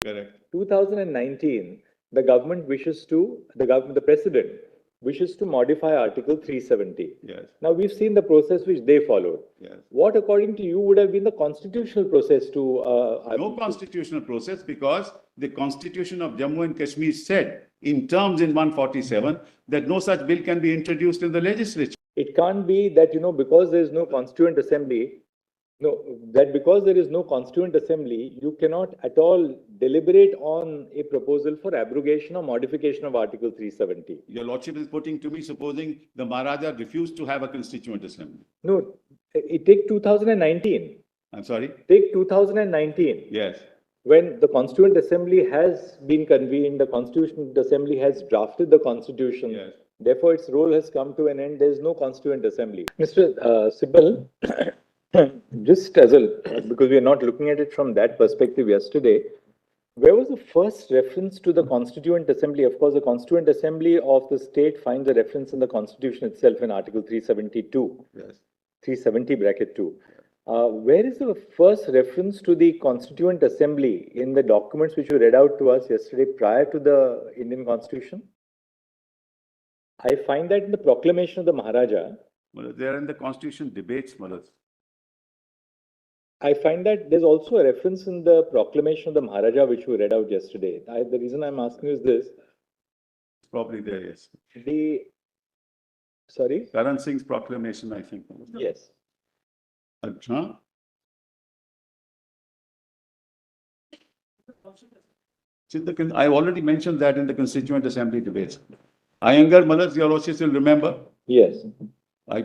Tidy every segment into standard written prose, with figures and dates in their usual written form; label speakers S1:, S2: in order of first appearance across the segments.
S1: Correct.
S2: 2019, the president wishes to modify Article 370.
S1: Yes.
S2: Now, we've seen the process which they followed.
S1: Yes.
S2: What, according to you, would have been the constitutional process to...
S1: No constitutional process, because the Constitution of Jammu and Kashmir said in terms in 147 that no such bill can be introduced in the legislature.
S2: It can't be that, because there is no constituent assembly, because there is no constituent assembly, you cannot at all deliberate on a proposal for abrogation or modification of Article 370.
S1: Your Lordship is putting to me, supposing the Maharaja refused to have a constituent assembly.
S2: No, take 2019.
S1: I'm sorry?
S2: Take 2019.
S1: Yes.
S2: When the Constituent Assembly has been convened, the Constituent Assembly has drafted the Constitution.
S1: Yes.
S2: Therefore, its role has come to an end. There is no Constituent Assembly. Mr. Sibal, just as because we are not looking at it from that perspective yesterday, where was the first reference to the Constituent Assembly? Of course, the Constituent Assembly of the state finds a reference in the Constitution itself in Article 372.
S1: Yes.
S2: 370(2). Where is the first reference to the Constituent Assembly in the documents which you read out to us yesterday prior to the Indian Constitution? I find that in the proclamation of the Maharaja.
S1: Well, they are in the Constitution debates, Malas.
S2: I find that there's also a reference in the proclamation of the Maharaja which we read out yesterday. The reason I'm asking is this.
S1: It's probably there, yes.
S2: Sorry?
S1: Karan Singh's proclamation, I think.
S2: Yes.
S1: Huh? I've already mentioned that in the Constituent Assembly debates. Iyengar, Malas, your Lordship will remember.
S2: Yes.
S1: I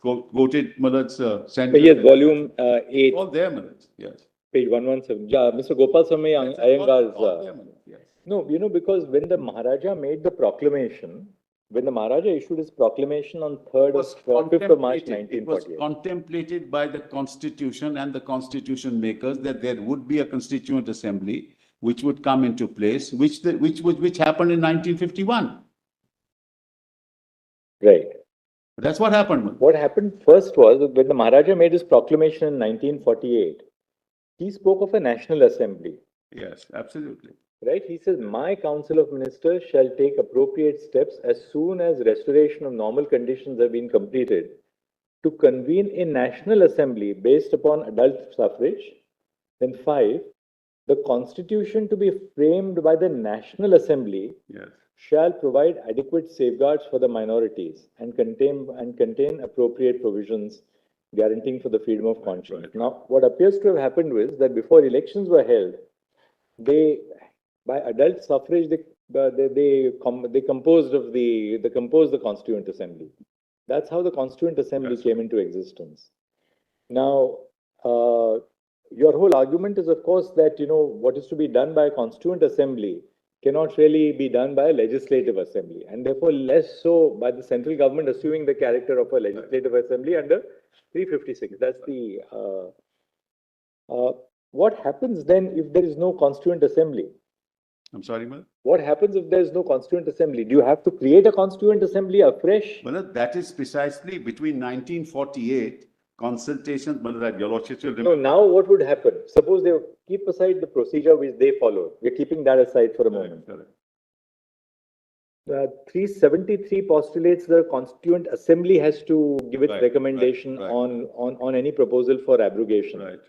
S1: quoted Malas
S2: sentence. Yes, volume 8.
S1: All there, Malas. Yes.
S2: Page 117. Yeah, Mr. Gopal Swami Iyengar's.
S1: All there, Malas. Yes.
S2: No, because when the Maharaja made the proclamation, when the Maharaja issued his proclamation on 5th of March 1948.
S1: It was contemplated by the Constitution and the Constitution makers that there would be a Constituent Assembly which would come into place, which happened in 1951.
S2: Right.
S1: That's what happened.
S2: What happened first was when the Maharaja made his proclamation in 1948, he spoke of a National Assembly.
S1: Yes, absolutely.
S2: Right? He says, my Council of Ministers shall take appropriate steps as soon as restoration of normal conditions have been completed to convene a National Assembly based upon adult suffrage. Then 5, the Constitution to be framed by the National Assembly shall provide adequate safeguards for the minorities and contain appropriate provisions guaranteeing for the freedom of conscience. Right. Now, what appears to have happened was that before elections were held, by adult suffrage, they composed the Constituent Assembly. That's how the Constituent Assembly came into existence. Now, your whole argument is, of course, that what is to be done by a Constituent Assembly cannot really be done by a Legislative Assembly, and therefore less so by the central government assuming the character of a Legislative Assembly under 356. That's the. What happens then if there is no Constituent Assembly?
S1: I'm sorry, Mal?
S2: What happens if there is no Constituent Assembly? Do you have to create a Constituent Assembly afresh?
S1: Well, that is precisely between 1948 consultations. Your Lordship will remember.
S2: No, now what would happen? Suppose they keep aside the procedure which they followed. We're keeping that aside for a moment.
S1: Correct.
S2: 373 postulates the Constituent Assembly has to give its recommendation on any proposal for abrogation.
S1: Right.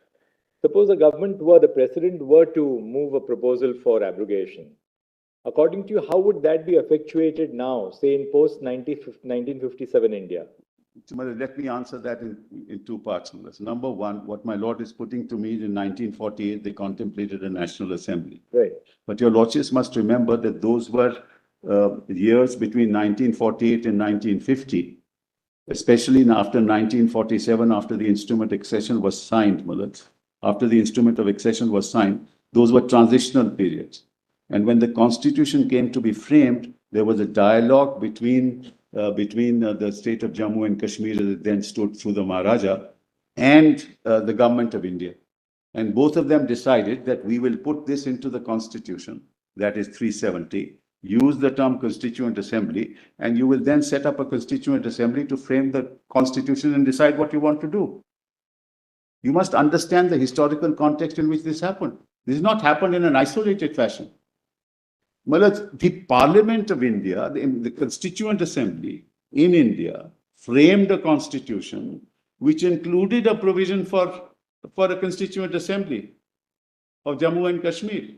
S2: Suppose the president were to move a proposal for abrogation. According to you, how would that be effectuated now, say in post-1957 India?
S1: Let me answer that in two parts. Number one, what my Lord is putting to me is in 1948, they contemplated a National Assembly.
S2: Right.
S1: But your Lordships must remember that those were years between 1948 and 1950, especially after 1947, after the Instrument of Accession was signed, Mullah. After the Instrument of Accession was signed, those were transitional periods. And when the Constitution came to be framed, there was a dialogue between the state of Jammu and Kashmir that then stood through the Maharaja and the government of India. And both of them decided that we will put this into the Constitution, that is 370, use the term Constituent Assembly, and you will then set up a Constituent Assembly to frame the Constitution and decide what you want to do. You must understand the historical context in which this happened. This has not happened in an isolated fashion. The Parliament of India, the Constituent Assembly in India, framed a constitution which included a provision for a Constituent Assembly of Jammu and Kashmir.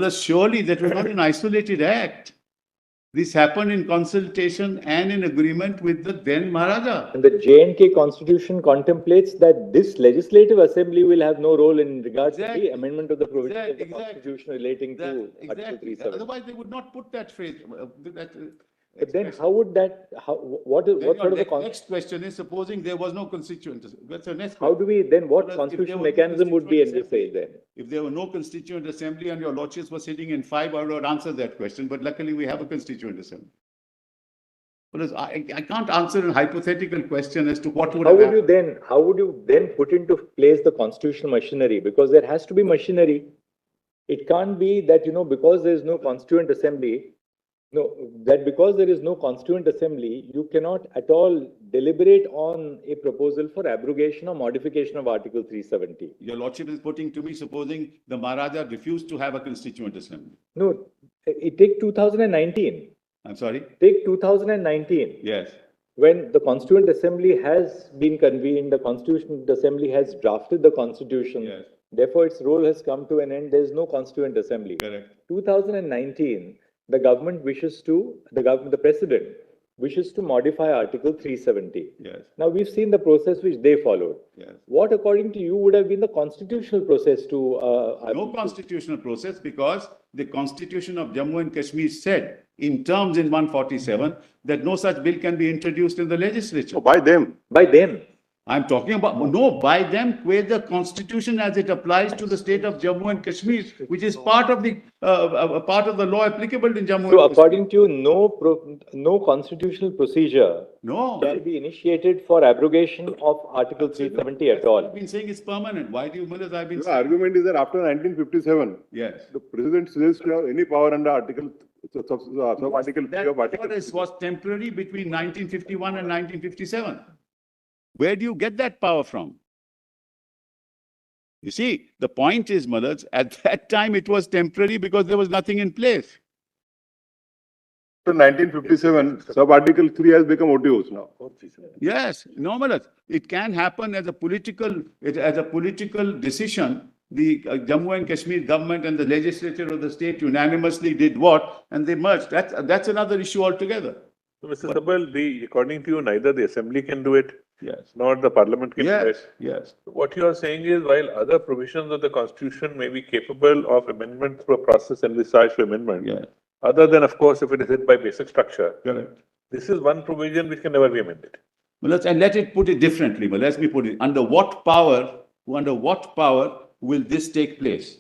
S1: Surely that was not an isolated act. This happened in consultation and in agreement with the then Maharaja.
S2: And the J&K constitution contemplates that this legislative assembly will have no role in regards to the amendment of the provisions of the constitution relating to Article 370.
S1: Otherwise, they would not put that phrase.
S2: But then how would that, what sort of a
S1: next question is, supposing there was no constituent. That's the next
S2: how do we, then what constitutional mechanism would be envisaged then?
S1: If there were no constituent assembly and your lordships were sitting in 5, I would answer that question. But luckily, we have a constituent assembly. But I can't answer a hypothetical question as to what would
S2: how would you then put into place the constitutional machinery? Because there has to be machinery. It can't be that, because there is no constituent assembly, because there is no constituent assembly, you cannot at all deliberate on a proposal for abrogation or modification of Article 370.
S1: Your lordship is putting to me, supposing the Maharaja refused to have a constituent assembly.
S2: No, take 2019.
S1: I'm sorry?
S2: Take 2019.
S1: Yes.
S2: When the Constituent Assembly has been convened, the Constituent Assembly has drafted the Constitution.
S1: Yes.
S2: Therefore, its role has come to an end. There is no Constituent Assembly.
S1: Correct.
S2: 2019, the government wishes to, the President wishes to modify Article 370.
S1: Yes.
S2: Now, we've seen the process which they followed.
S1: Yes.
S2: What, according to you, would have been the constitutional process to...
S1: no constitutional process, because the Constitution of Jammu and Kashmir said in terms in 147 that no such bill can be introduced in the legislature.
S3: By them.
S2: By them.
S1: I'm talking about, no, by them, where the Constitution as it applies to the state of Jammu and Kashmir, which is part of the law applicable in Jammu.
S2: So, according to you, no constitutional procedure shall be initiated for abrogation of Article 370 at all.
S1: I've been saying it's permanent. Why do you, I've been
S3: The
S1: saying?
S3: argument is that after 1957,
S1: Yes.
S3: the president ceases to have any power under Article Article 3 of Article.
S1: That was temporary between 1951 and 1957. Where do you get that power from? You see, the point is, Malaj, at that time it was temporary because there was nothing in place.
S3: After 1957, sub-Article 3 has become OTOs now.
S1: Yes, no, Malaj. It can happen as a political decision. The Jammu and Kashmir government and the legislature of the state unanimously did what, and they merged. That's another issue altogether.
S4: So, Mr. Sabal, according to you, neither the assembly can do it,
S1: yes,
S4: nor the parliament can do it.
S1: Yes.
S4: What you are saying is, while other provisions of the constitution may be capable of amendment through a process envisaged for amendment,
S1: yes,
S4: other than, of course, if it is hit by basic structure,
S1: correct.
S4: this is one provision which can never be amended.
S1: Well, and let it put it differently. But let me put it, under what power will this take place?